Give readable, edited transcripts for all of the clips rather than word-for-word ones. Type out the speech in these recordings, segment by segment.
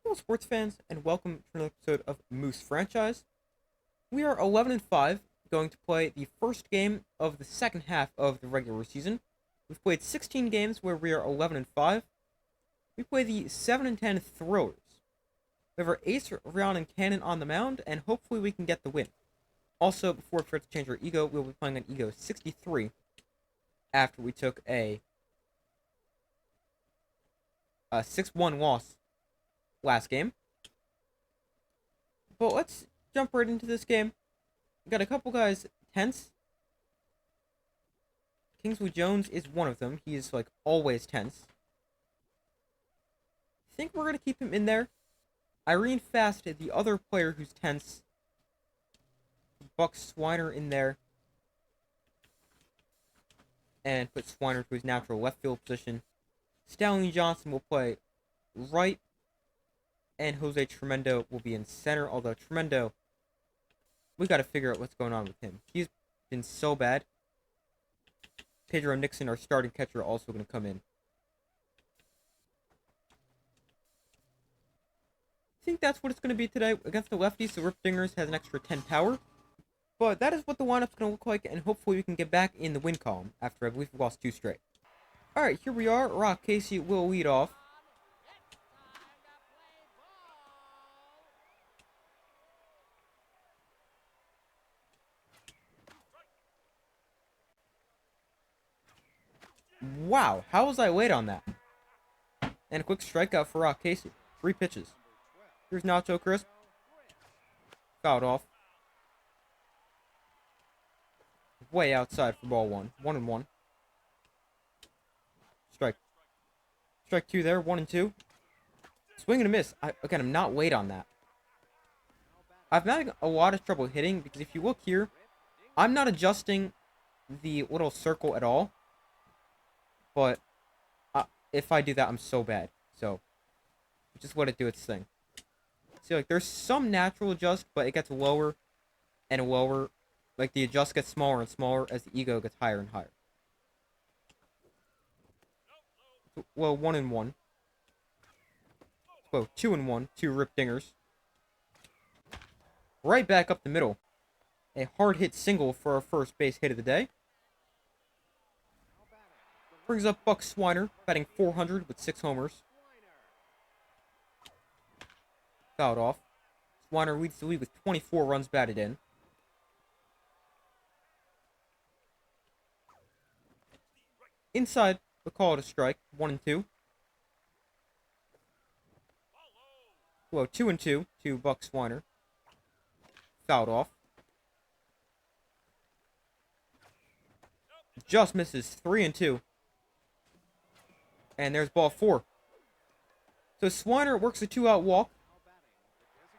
Hello, sports fans, and welcome to another episode of Moose Franchise. We are 11-5, going to play the first game of the second half of the regular season. We've played 16 games where we are 11-5. We play the 7-10 Thrillers. We have our ace, Ryan, and Cannon on the mound, and hopefully we can get the win. Also, before we forget to change our ego, we'll be playing an ego 63 after we took a 6-1 loss last game. But let's jump right into this game. We got a couple guys tense. Kingsley Jones is one of them. He is like always tense. I think we're gonna keep him in there. Irene Fast, the other player who's tense. Buck Swiner in there. And put Swiner to his natural left field position. Stanley Johnson will play right. And Jose Tremendo will be in center. Although Tremendo, we got to figure out what's going on with him. He's been so bad. Pedro Nixon, our starting catcher, also going to come in. I think that's what it's going to be today. Against the lefties, the Rip Dingers has an extra 10 power. But that is what the lineup's going to look like, and hopefully we can get back in the win column after I believe we lost 2 straight. Alright, here we are. Rock Casey will lead off. Wow, how was I late on that? And a quick strikeout for Rock Casey. 3 pitches. Here's Nacho Crisp. Fouled off. Way outside for ball 1. 1-1. Strike. Strike 2 there. 1-2. Swing and a miss. Again, I'm not late on that. I've been having a lot of trouble hitting because if you look here, I'm not adjusting the little circle at all. But if I do that, I'm so bad. So, just let it do its thing. See, like, there's some natural adjust, but it gets lower and lower. Like, the adjust gets smaller and smaller as the ego gets higher and higher. Well, 1-1. Whoa, 2-1. 2 Rip Dingers. Right back up the middle. A hard hit single for our first base hit of the day. Brings up Buck Swiner, batting .400 with 6 homers. Fouled off. Swiner leads the league with 24 runs batted in. Inside, we'll call it a strike. 1-2. Whoa, 2-2 to Buck Swiner. Fouled off. Just misses. 3-2. And there's ball 4. So Swiner works a 2-out walk.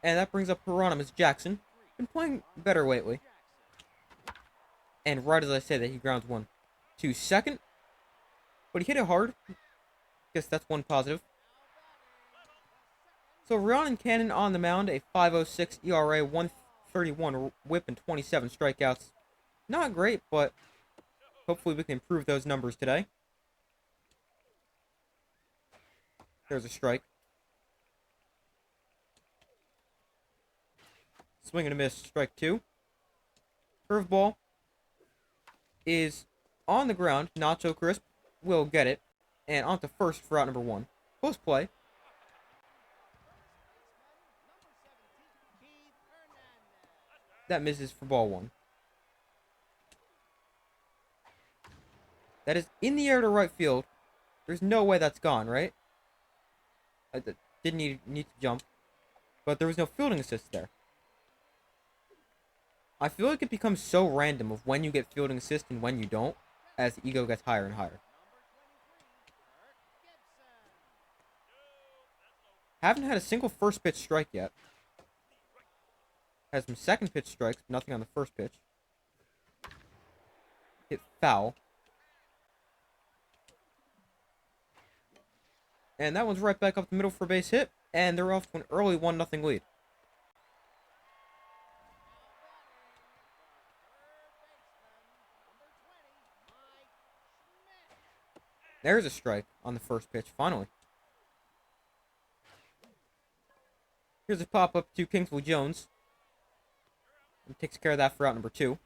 And that brings up Hieronymus Jackson. Been playing better lately. And right as I say that, he grounds one to second. But he hit it hard. Guess that's one positive. So Ryan Cannon on the mound, a 5.06 ERA, 131 whip, and 27 strikeouts. Not great, but hopefully we can improve those numbers today. There's a strike. Swing and a miss, strike 2. Curveball is on the ground. Nacho Crisp will get it. And on to first for out number 1. Post play. That misses for ball 1. That is in the air to right field. There's no way that's gone, right? I didn't need to jump. But there was no fielding assist there. I feel like it becomes so random of when you get fielding assist and when you don't, as the ego gets higher and higher. Haven't had a single first pitch strike yet. Has some second pitch strikes, but nothing on the first pitch. Hit foul. And that one's right back up the middle for a base hit, and they're off to an early 1-0 lead. There's a strike on the first pitch, finally. Here's a pop-up to Kingsley Jones. And takes care of that for out number 2.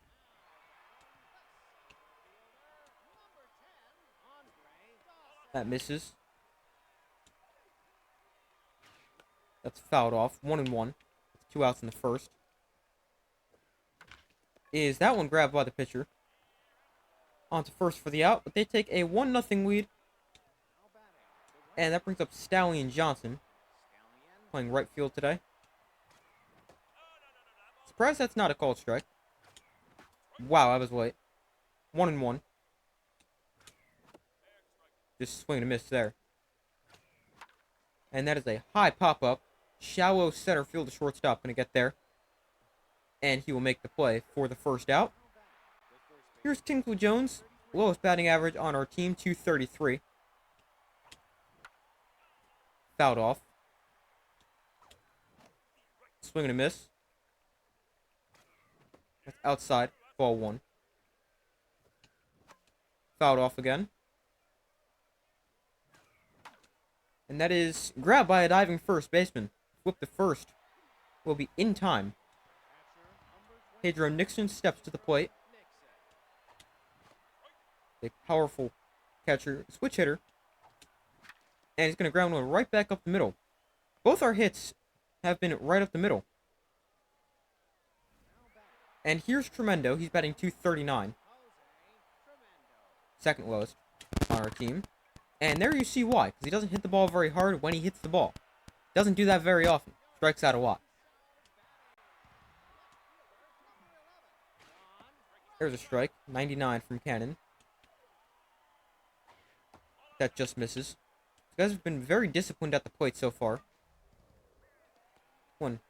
That misses. That's fouled off. 1-1. 2 outs in the first. Is that one grabbed by the pitcher? On to first for the out, but they take a 1-0 lead. And that brings up Stallion Johnson, playing right field today. Surprised that's not a called strike. Wow, I was late. 1-1. Just swing and a miss there. And that is a high pop-up. Shallow center field to shortstop. Going to get there. And he will make the play for the first out. Here's Kingsley Jones. Lowest batting average on our team, 233. Fouled off. Swing and a miss. That's outside. Ball 1. Fouled off again. And that is grabbed by a diving first baseman. Flip to first. Will be in time. Pedro Nixon steps to the plate. A powerful catcher, switch hitter. And he's going to ground one right back up the middle. Both our hits have been right up the middle. And here's Tremendo. He's batting 239. Second lowest on our team. And there you see why. Because he doesn't hit the ball very hard when he hits the ball. Doesn't do that very often. Strikes out a lot. There's a strike. 99 from Cannon. That just misses. These guys have been very disciplined at the plate so far. One.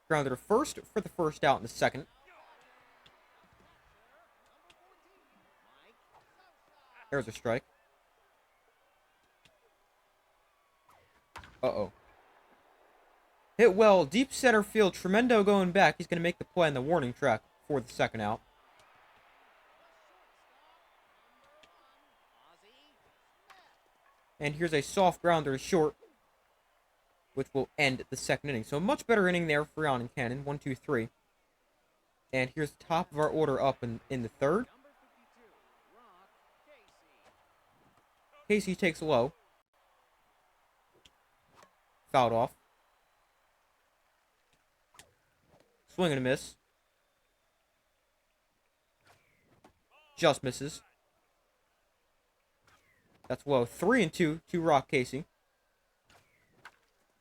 Grounder to first for the first out in the second. There's a strike. Uh-oh. Hit well. Deep center field. Tremendo going back. He's going to make the play on the warning track for the second out. And here's a soft grounder to short, which will end the second inning. So a much better inning there for Jan and Cannon. 1, 2, 3. And here's the top of our order up in the third. Casey takes low. Fouled off. Swing and a miss. Just misses. That's low. 3-2 to Rock Casey.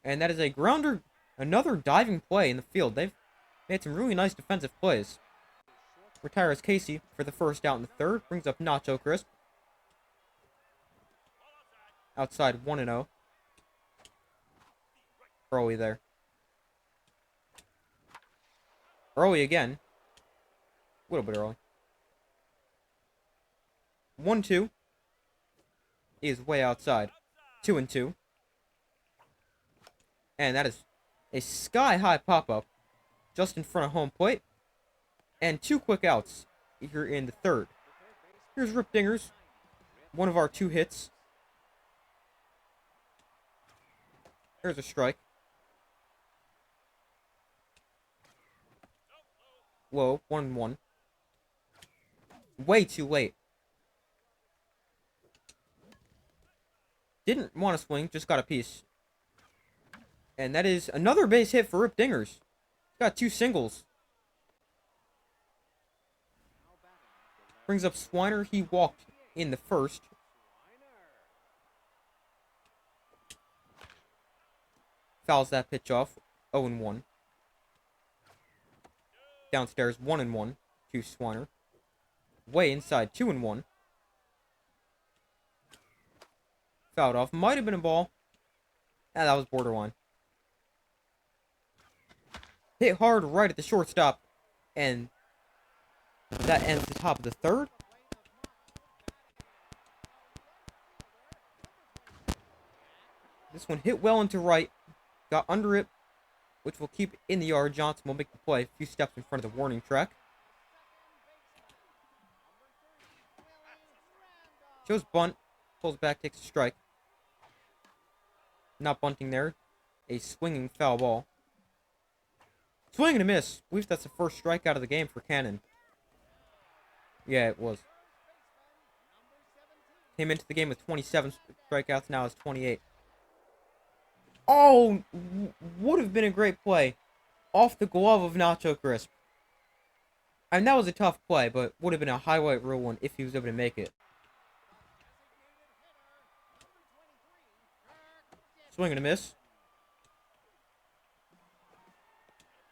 And that is a grounder. Another diving play in the field. They've made some really nice defensive plays. Retires Casey for the first out in the third. Brings up Nacho Crisp. Outside 1-0. Early there. Early again. A little bit early. 1-2. He is way outside. 2-2. And that is a sky-high pop-up just in front of home plate. And 2 quick outs here in the third. Here's Rip Dingers. One of our 2 hits. There's a strike. Low. 1-1. Way too late. Didn't want to swing, just got a piece. And that is another base hit for Rip Dingers. Got 2 singles. Brings up Swiner. He walked in the first. Fouls that pitch off. 0-1. Downstairs 1-1 to Swiner. Way inside 2-1. Fouled off. Might have been a ball. Ah, that was borderline. Hit hard right at the shortstop. And that ends the top of the third. This one hit well into right. Got under it, which will keep in the yard. Johnson will make the play a few steps in front of the warning track. Shows bunt. Pulls back, takes a strike. Not bunting there. A swinging foul ball. Swing and a miss. I believe that's the first strikeout of the game for Cannon. Yeah, it was. Came into the game with 27 strikeouts, now it's 28. Oh, would have been a great play. Off the glove of Nacho Crisp. I mean, that was a tough play, but would have been a highlight reel one if he was able to make it. Swing and a miss.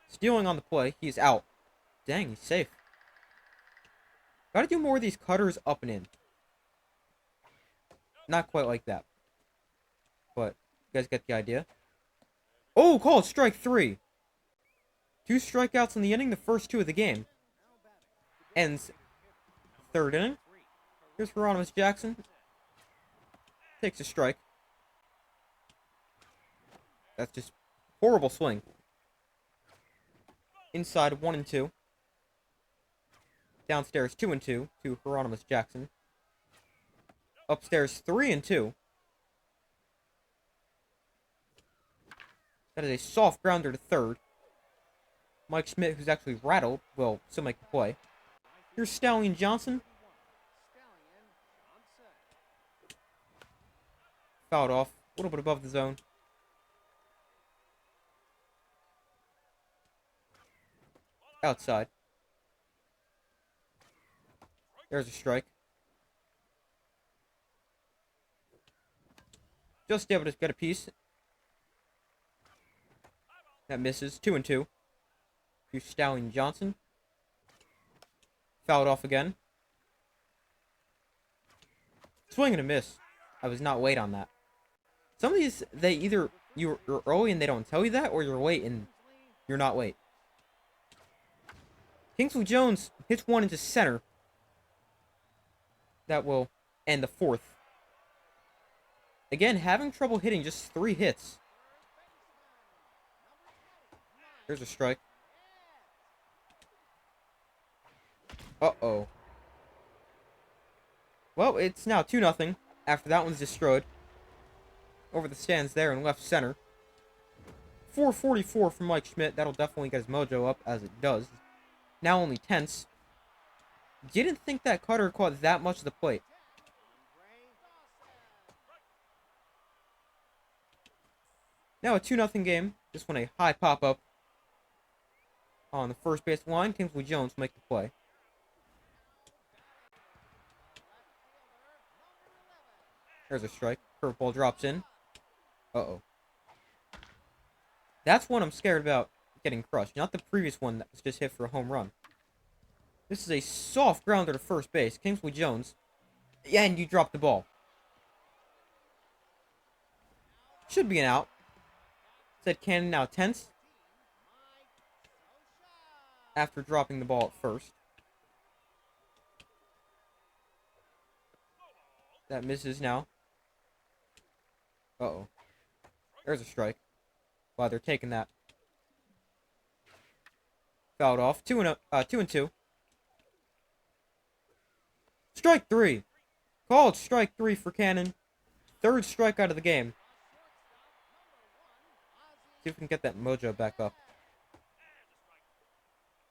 Stealing on the play. He's out. Dang, he's safe. Gotta do more of these cutters up and in. Not quite like that. But, you guys get the idea. Oh, called strike 3. 2 strikeouts in the inning, the first 2 of the game. Ends 3rd inning. Here's Hieronymus Jackson. Takes a strike. That's just horrible swing. Inside 1 and 2. Downstairs 2 and 2 to Hieronymus Jackson. Upstairs 3 and 2. That is a soft grounder to third. Mike Schmidt, who's actually rattled, will still make the play. Here's Stallion Johnson. Fouled off. A little bit above the zone. Outside. There's a strike. Just able to get a piece. That misses. 2 and 2. To Stallion Johnson. Fouled off again. Swing and a miss. I was not late on that. Some of these, they either you're early and they don't tell you that, or you're late and you're not late. Kingsley Jones hits one into center. That will end the 4th. Again, having trouble hitting just 3 hits. There's a strike. Uh-oh. Well, it's now 2-0 after that one's destroyed. Over the stands there in left center. 444 from Mike Schmidt. That'll definitely get his mojo up, as it does. Now only tense. Didn't think that cutter caught that much of the plate. Now a 2-0 game. This one a high pop-up. On the first base line, Kingsley Jones will make the play. There's a strike. Curveball drops in. Uh-oh. That's one I'm scared about getting crushed. Not the previous one that was just hit for a home run. This is a soft grounder to first base. Kingsley Jones. Yeah, and you dropped the ball. Should be an out. Said Cannon now tense. After dropping the ball at first. That misses now. Uh-oh. There's a strike. Wow, they're taking that. Fouled off. 2 and 2. Strike 3. Called strike 3 for Cannon. 3rd strikeout of the game. See if we can get that mojo back up.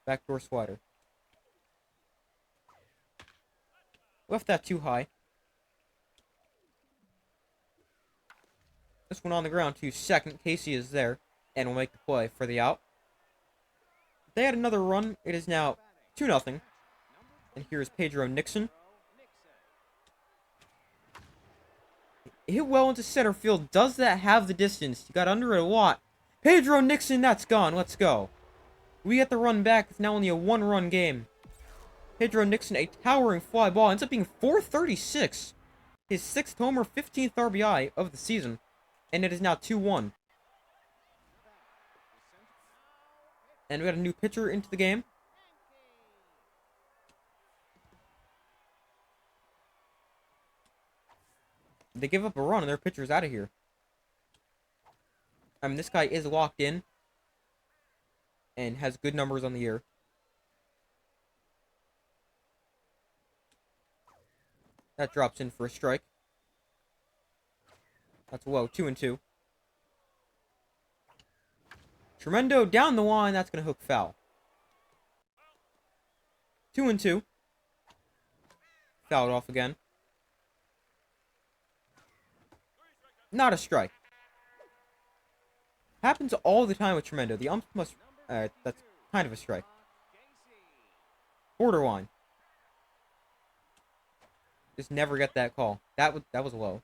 Backdoor slider. Left that too high. This one on the ground to second. Casey is there and will make the play for the out. If they had another run, it is now 2-0. And here's Pedro Nixon. Hit well into center field. Does that have the distance? He got under it a lot. Pedro Nixon, that's gone. Let's go. We get the run back. It's now only a 1-run game. Pedro Nixon, a towering fly ball. Ends up being 436. His 6th homer, 15th RBI of the season. And it is now 2-1. And we got a new pitcher into the game. They give up a run and their pitcher's out of here. I mean, this guy is locked in. And has good numbers on the year. That drops in for a strike. That's low. 2 and 2. Tremendo down the line. That's going to hook foul. 2-2. Fouled off again. Not a strike. Happens all the time with Tremendo. The umps must... that's kind of a strike. Borderline. Just never get that call. That was low.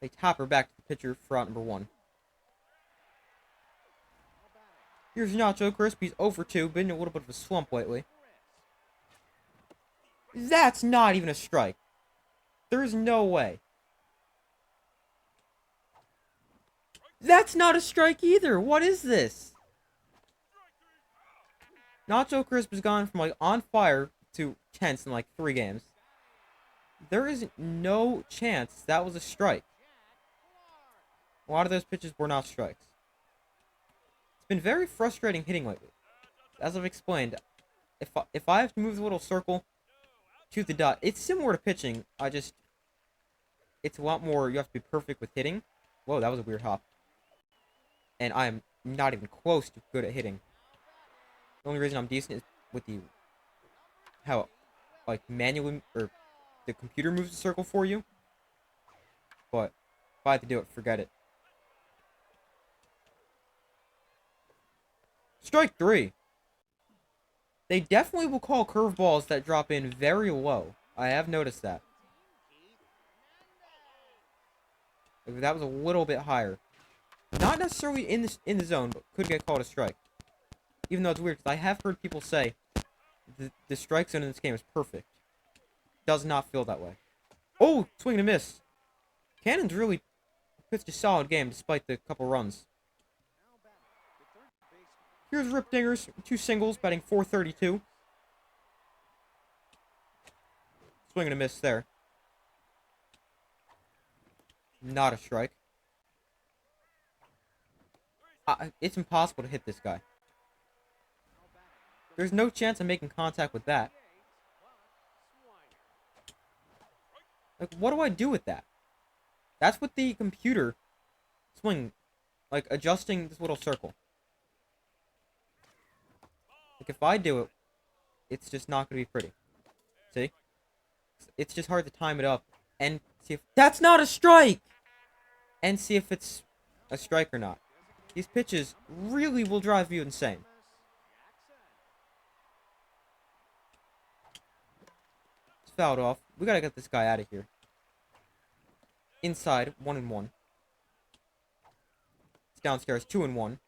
They top her back to the pitcher for out number 1. Here's Nacho Crisp. He's 0 for 2. Been in a little bit of a slump lately. That's not even a strike. There's no way. That's not a strike either. What is this? Nacho Crisp has gone from like on fire to tense in like 3 games. There is no chance that was a strike. A lot of those pitches were not strikes. It's been very frustrating hitting lately. As I've explained, if I have to move the little circle to the dot, it's similar to pitching. It's a lot more, you have to be perfect with hitting. Whoa, that was a weird hop. And I'm not even close to good at hitting. The only reason I'm decent is with how, like, manually, or the computer moves the circle for you. But if I have to do it, forget it. Strike 3. They definitely will call curveballs that drop in very low. I have noticed that. That was a little bit higher. Not necessarily in the zone, but could get called a strike. Even though it's weird, because I have heard people say the strike zone in this game is perfect. Does not feel that way. Oh, swing and a miss. Cannon's really pitched a solid game despite the couple runs. Here's Rip Dingers, 2 singles, batting .432. Swing and a miss there. Not a strike. It's impossible to hit this guy. There's no chance of making contact with that. Like, what do I do with that? That's with the computer swing, like, adjusting this little circle. Like, if I do it, it's just not going to be pretty. See? It's just hard to time it up and see if... That's not a strike! And see if it's a strike or not. These pitches really will drive you insane. It's fouled off. We gotta get this guy out of here. Inside, 1-1. It's downstairs, 2-1.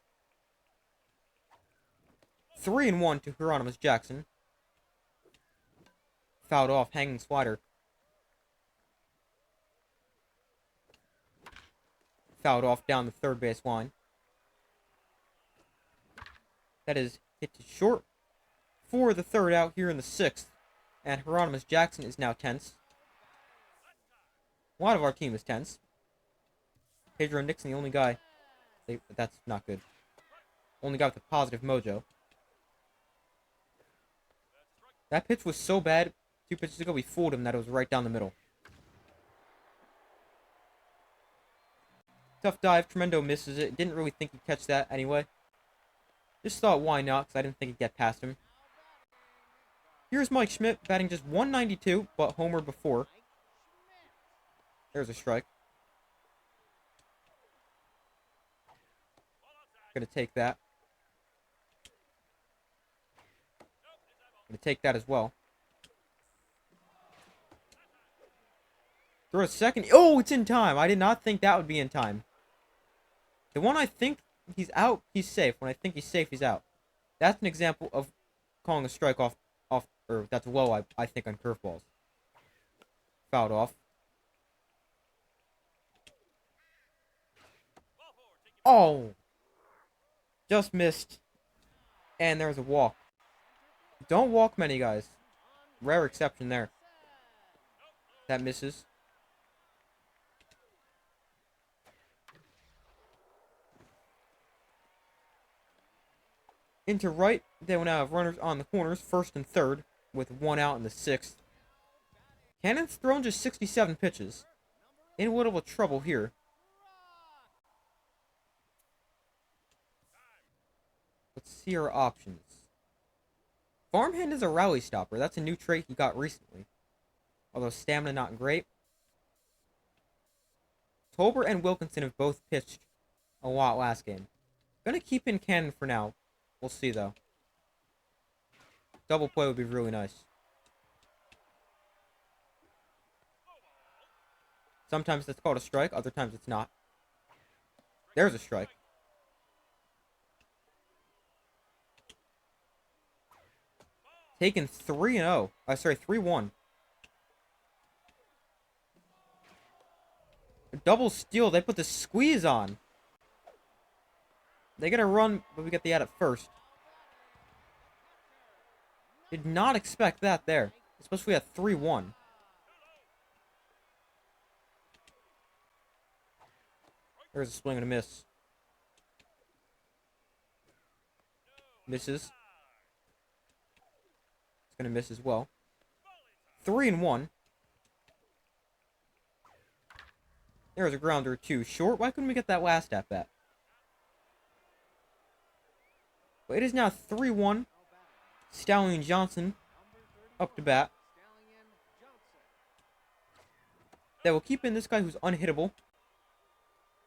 3-1 to Hieronymus Jackson. Fouled off, hanging slider. Fouled off down the third base line. That is hit to short for the third out here in the 6th. And Hieronymus Jackson is now tense. A lot of our team is tense. Pedro Nixon, the only guy. That's not good. Only guy with a positive mojo. That pitch was so bad, 2 pitches ago we fooled him that it was right down the middle. Tough dive, Tremendo misses it. Didn't really think he'd catch that anyway. Just thought why not, because I didn't think he'd get past him. Here's Mike Schmidt, batting just .192, but homer before. There's a strike. Gonna take that. Gonna take that as well. Throw a second. Oh, it's in time. I did not think that would be in time. The one I think he's out, he's safe. When I think he's safe, he's out. That's an example of calling a strike off, or that's low, I think, on curveballs. Fouled off. Oh! Just missed. And there's a walk. Don't walk many guys. Rare exception there. That misses. Into right, they will now have runners on the corners, 1st and 3rd, with 1 out in the 6th. Cannon's thrown just 67 pitches. In a little bit of trouble here. Let's see our options. Farmhand is a rally stopper. That's a new trait he got recently. Although stamina not great. Tolbert and Wilkinson have both pitched a lot last game. Gonna keep in Cannon for now. We'll see though. Double play would be really nice. Sometimes it's called a strike, other times it's not. There's a strike. Taken 3-0. Sorry, 3-1. A double steal. They put the squeeze on. They get a run, but we get the out at first. Did not expect that there. Especially at 3-1. There's a swing and a miss. Misses. It's going to miss as well. 3-1. There's a grounder too short. Why couldn't we get that last at bat? But it is now 3-1. Stallion Johnson up to bat. They will keep in this guy who's unhittable.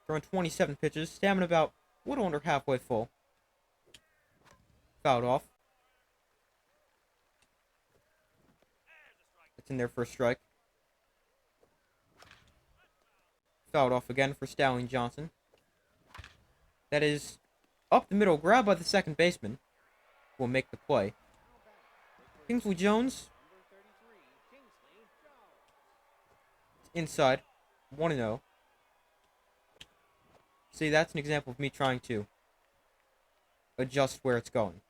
Throwing 27 pitches. Stamina about a little under halfway full. Fouled off. It's in there for a strike. Fouled off again for Stallion Johnson. That is up the middle. Grabbed by the second baseman. Will make the play. Kingsley Jones. Inside. 1-0. See, that's an example of me trying to adjust where it's going.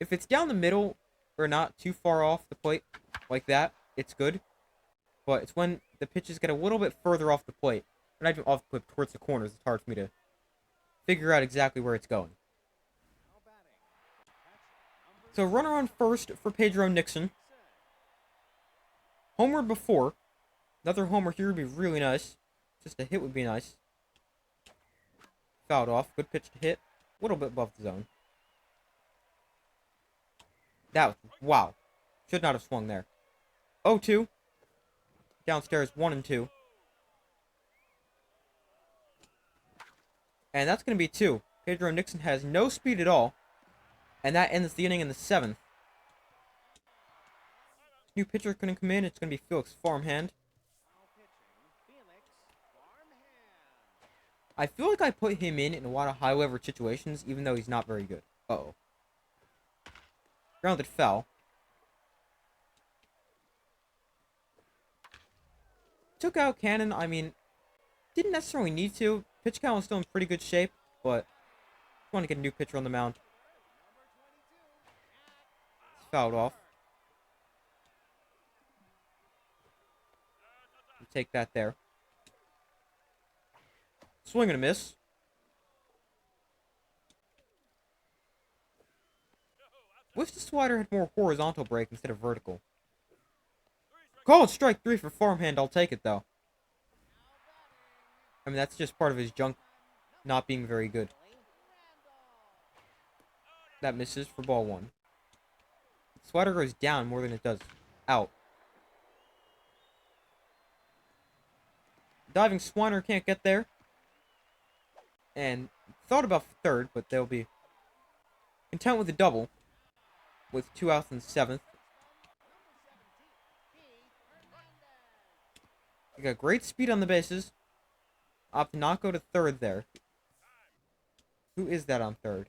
If it's down the middle or not too far off the plate like that, it's good. But it's when the pitches get a little bit further off the plate, or not even off the plate, towards the corners, it's hard for me to figure out exactly where it's going. So runner on first for Pedro Nixon. Homer before. Another homer here would be really nice. Just a hit would be nice. Fouled off. Good pitch to hit. A little bit above the zone. That was, wow. Should not have swung there. 0-2. Downstairs 1-2. And that's going to be 2. Pedro Nixon has no speed at all. And that ends the inning in the 7th. New pitcher going to come in. It's going to be Felix Farmhand. I feel like I put him in a lot of high leverage situations, even though he's not very good. Uh-oh. Grounded foul. Took out Cannon. I mean, didn't necessarily need to. Pitch count was still in pretty good shape, but just want to get a new pitcher on the mound. It's fouled off. You take that there. Swing and a miss. Wish the slider had more horizontal break instead of vertical. Called strike 3 for Farmhand. I'll take it, though. I mean, that's just part of his junk not being very good. That misses for ball 1. Slider goes down more than it does out. Diving Swiner can't get there. And thought about third, but they'll be content with a double. With 2 outs in the 7th. You got great speed on the bases. Opt to not go to third there. Who is that on third?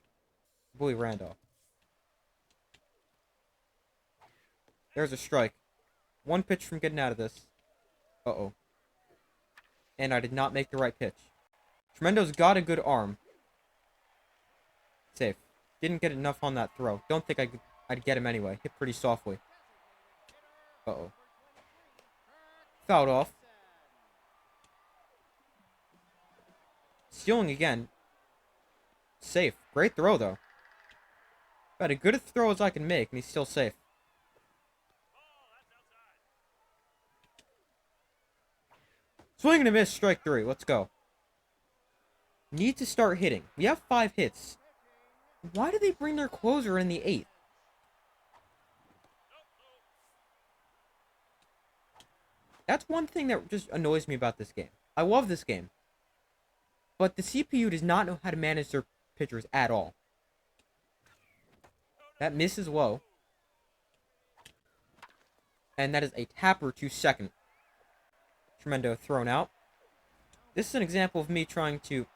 Bully Randolph. There's a strike. 1 pitch from getting out of this. Uh-oh. And I did not make the right pitch. Tremendo's got a good arm. Safe. Didn't get enough on that throw. Don't think I'd get him anyway. Hit pretty softly. Uh-oh. Fouled off. Stealing again. Safe. Great throw, though. About as good a throw as I can make, and he's still safe. Swing and a miss, strike 3. Let's go. Need to start hitting. We have 5 hits. Why do they bring their closer in the 8th? That's one thing that just annoys me about this game. I love this game, but the CPU does not know how to manage their pitchers at all. That misses low. And that is a tapper to second. Tremendo thrown out. This is an example of me trying to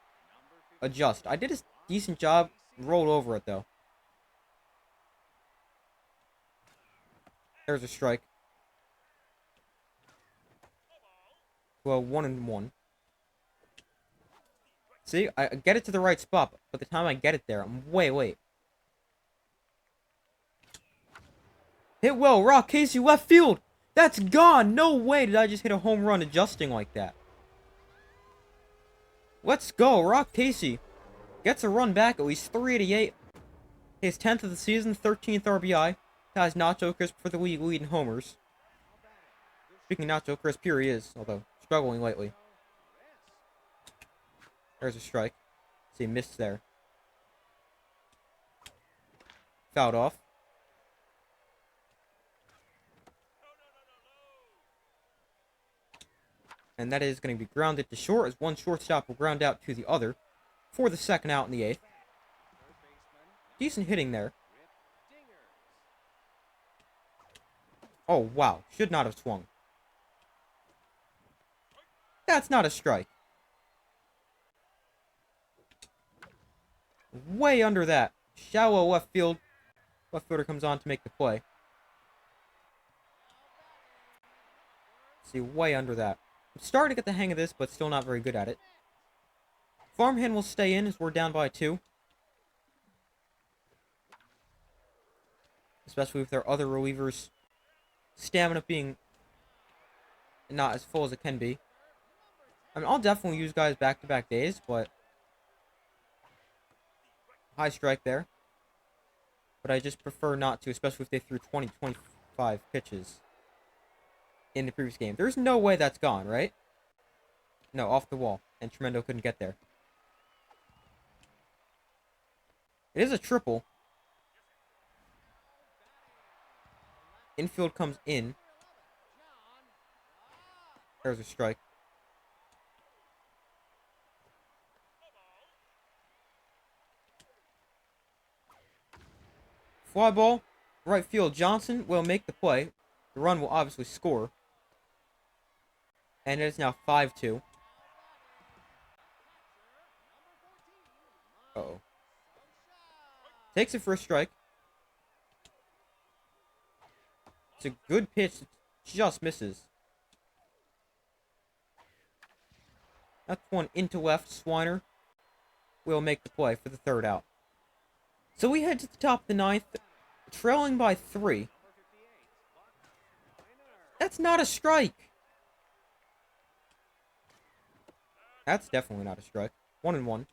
adjust. I did a decent job, rolled over it though. There's a strike. Well, 1-1. See, I get it to the right spot, but the time I get it there, I'm way late. Hit well, Rock Casey, left field! That's gone! No way did I just hit a home run adjusting like that. Let's go, Rock Casey. Gets a run back, at least 388. His 10th of the season, 13th RBI. Ties Nacho Crisp for the league lead in homers. Speaking of Nacho Crisp, here he is, although struggling lately. There's a strike. See, missed there. Fouled off. And that is going to be grounded to short, as one shortstop will ground out to the other for the second out in the 8th. Decent hitting there. Oh, wow. Should not have swung. That's not a strike. Way under that. Shallow left field. Left fielder comes on to make the play. See, way under that. I'm starting to get the hang of this, but still not very good at it. Farmhand will stay in as we're down by 2. Especially with their other relievers' stamina being not as full as it can be. I mean, I'll definitely use guys back-to-back days, but high strike there. But I just prefer not to, especially if they threw 20, 25 pitches in the previous game. There's no way that's gone, right? No, off the wall. And Tremendo couldn't get there. It is a triple. Infield comes in. There's a strike. Fly ball. Right field. Johnson will make the play. The run will obviously score. And it is now 5-2. Uh-oh. Takes it for a strike. It's a good pitch. It just misses. That's one into left. Swiner will make the play for the third out. So we head to the top of the 9th, trailing by 3. That's not a strike. That's definitely not a strike. 1-1.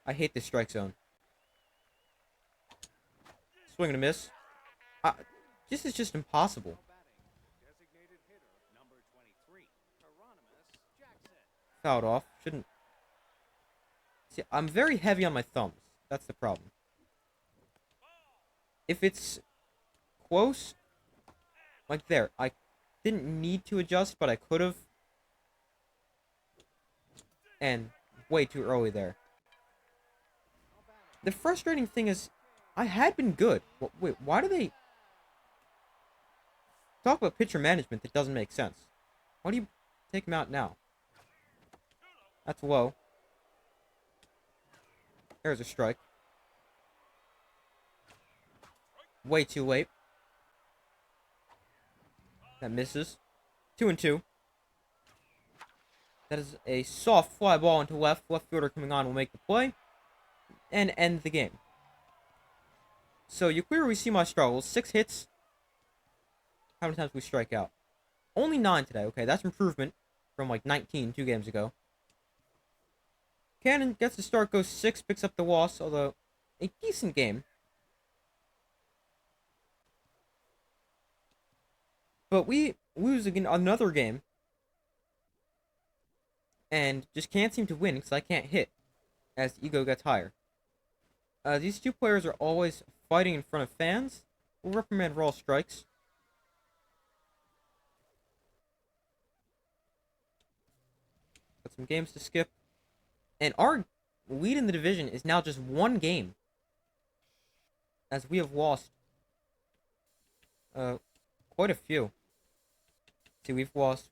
I hate this strike zone. Swing and a miss. This is just impossible. Fouled off. Shouldn't. See, I'm very heavy on my thumbs. That's the problem. If it's close, like there, I didn't need to adjust, but I could have. And way too early there. The frustrating thing is, I had been good. Wait, why do they talk about pitcher management that doesn't make sense? Why do you take him out now? That's low. There's a strike. Way too late. That misses. 2-2. That is a soft fly ball into left. Left fielder coming on will make the play and end the game. So you clearly see my struggles. 6 hits. How many times we strike out? Only 9 today. Okay, that's improvement from like 19 2 games ago. Cannon gets the start, goes 6, picks up the loss, although a decent game. But we lose again another game. And just can't seem to win because I can't hit as the ego gets higher. These two players are always fighting in front of fans. We'll reprimand Raw strikes. Got some games to skip. And our lead in the division is now just one game, as we have lost uh, quite a few. See, we've lost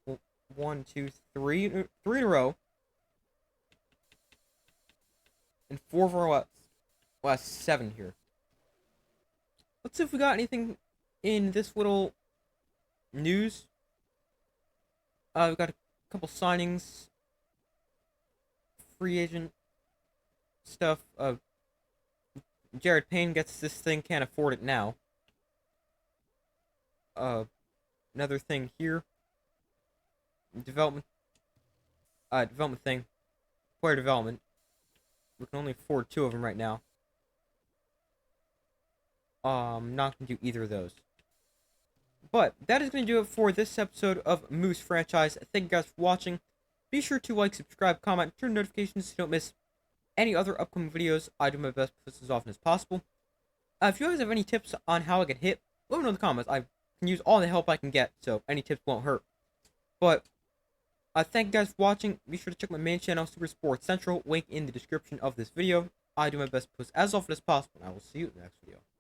one, two, three in a row, and four of our last seven here. Let's see if we got anything in this little news. We've got a couple signings, free agent stuff. Jared Payne gets this thing, can't afford it now. Uh, Another thing here. Development. Development thing. Player development. We can only afford two of them right now. Not gonna do either of those. But that is gonna do it for this episode of Moose Franchise. Thank you guys for watching. Be sure to like, subscribe, comment, turn notifications so you don't miss any other upcoming videos. I do my best to post as often as possible. If you guys have any tips on how I can hit, let me know in the comments. I can use all the help I can get, so any tips won't hurt. But thank you guys for watching. Be sure to check my main channel, Super Sports Central. Link in the description of this video. I do my best to post as often as possible, and I will see you in the next video.